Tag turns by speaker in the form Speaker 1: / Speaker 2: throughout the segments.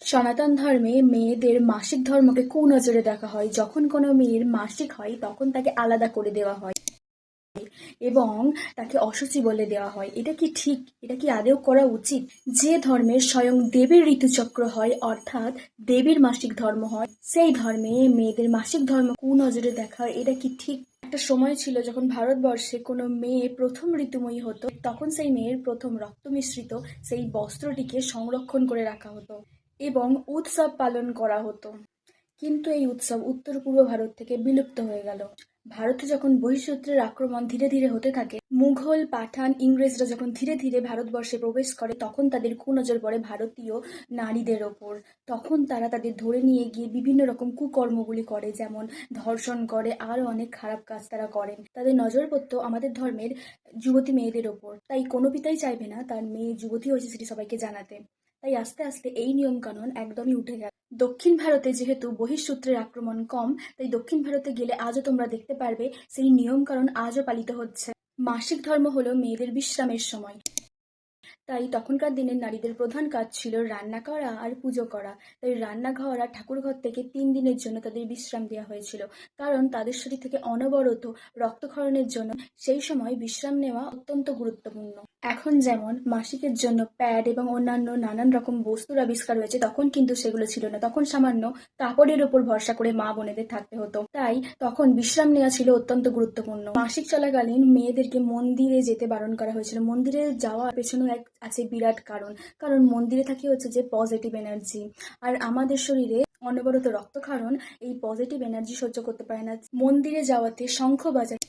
Speaker 1: সনাতন ধর্মে মেয়েদের মাসিক ধর্মকে কুনজরে দেখা হয়। যখন কোনো মেয়ের মাসিক হয় তখন তাকে আলাদা করে দেওয়া হয় এবং তাকে অশুচি বলে দেওয়া হয়। এটা কি ঠিক? এটা কি আদৌ করা উচিত? যে ধর্মে স্বয়ং দেবীর ঋতুচক্র হয়, অর্থাৎ দেবীর মাসিক ধর্ম হয়, সেই ধর্মে মেয়েদের মাসিক ধর্ম কুনজরে দেখা হয়, এটা কি ঠিক? একটা সময় ছিল যখন ভারতবর্ষে কোনো মেয়ে প্রথম ঋতুময়ী হতো, তখন সেই মেয়ের প্রথম রক্ত মিশ্রিত সেই বস্ত্রটিকে সংরক্ষণ করে রাখা হতো এবং উৎসব পালন করা হতো। কিন্তু এই উৎসব উত্তর-পূর্ব ভারত থেকে বিলুপ্ত হয়ে গেল। ভারতে যখন বহিঃশত্রুর আক্রমণ ধীরে ধীরে হতে থাকে, মুঘল, পাঠান, ইংরেজরা যখন ধীরে ধীরে ভারতবর্ষে প্রবেশ করে, তখন তাদের কুনজর পড়ে ভারতীয় নারীদের ওপর। তখন তারা তাদের ধরে নিয়ে গিয়ে বিভিন্ন রকম কুকর্মগুলি করে, যেমন ধর্ষণ করে, আরো অনেক খারাপ কাজ তারা করেন। তাদের নজর পড়তো আমাদের ধর্মের যুবতী মেয়েদের ওপর। তাই কোনো পিতাই চাইবে না তার মেয়ে যুবতী হয়েছে সেটি সবাইকে জানাতে। তাই আস্তে আস্তে এই নিয়ম কানুন একদমই উঠে গেল। দক্ষিণ ভারতে যেহেতু বহিঃশত্রুর আক্রমণ কম, তাই দক্ষিণ ভারতে গেলে আজও তোমরা দেখতে পারবে সেই নিয়ম কানুন আজও পালিত হচ্ছে। মাসিক ধর্ম হলো মেয়েদের বিশ্রামের সময়। তাই তখনকার দিনের নারীদের প্রধান কাজ ছিল রান্না করা আর পুজো করা। তাই রান্নাঘর আর ঠাকুরঘর থেকে 3 দিনের জন্য তাদের বিশ্রাম দেওয়া হয়েছিল, কারণ তাদের শরীর থেকে অনবরত রক্তক্ষরণের জন্য সেই সময় বিশ্রাম নেওয়া অত্যন্ত গুরুত্বপূর্ণ। এখন যেমন মাসিকের জন্য প্যাড এবং অন্যান্য নানান রকম বস্তুর আবিষ্কার হয়েছে, তখন কিন্তু সেগুলো ছিল না। তখন সামান্য কাপড়ের ওপর ভরসা করে মা বোনেদের থাকতে হতো। তাই তখন বিশ্রাম নেওয়া ছিল অত্যন্ত গুরুত্বপূর্ণ। মাসিক চলাকালীন মেয়েদেরকে মন্দিরে যেতে বারণ করা হয়েছিল। মন্দিরে যাওয়ার পেছনেও এক আছে বিরাট কারণ। কারণ মন্দিরে থাকে হচ্ছে যে পজিটিভ এনার্জি, আর আমাদের শরীরে অনবরত রক্তক্ষরণ এই পজিটিভ এনার্জি সহ্য করতে পারে না। মন্দিরে যাওয়াতে শঙ্খ বাজাতে,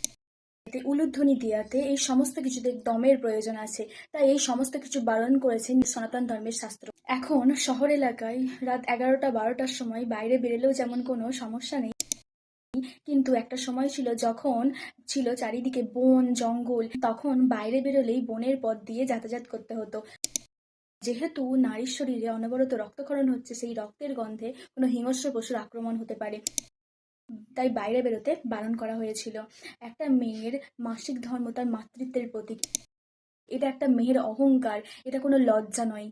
Speaker 1: উলুধ্বনি দেওয়াতে, এই সমস্ত কিছুতে দমের প্রয়োজন আছে। তাই এই সমস্ত কিছু বারণ করেছেন সনাতন ধর্মের শাস্ত্র। এখন শহর এলাকায় রাত 11টা 12টার সময় বাইরে বেরোলেও যেমন কোনো সমস্যা নেই, কিন্তু একটা সময় ছিল যখন ছিল চারিদিকে বন জঙ্গল, তখন বাইরে বেরোলেই বনের পথ দিয়ে যাতায়াত করতে হতো। যেহেতু নারীর শরীরে অনবরত রক্তক্ষরণ হচ্ছে, সেই রক্তের গন্ধে কোনো হিংস্র পশুর আক্রমণ হতে পারে, তাই বাইরে বেরোতে বারণ করা হয়েছিল। একটা মেয়ের মাসিক ধর্ম তার মাতৃত্বের প্রতীক। এটা একটা মেয়ের অহংকার, এটা কোনো লজ্জা নয়।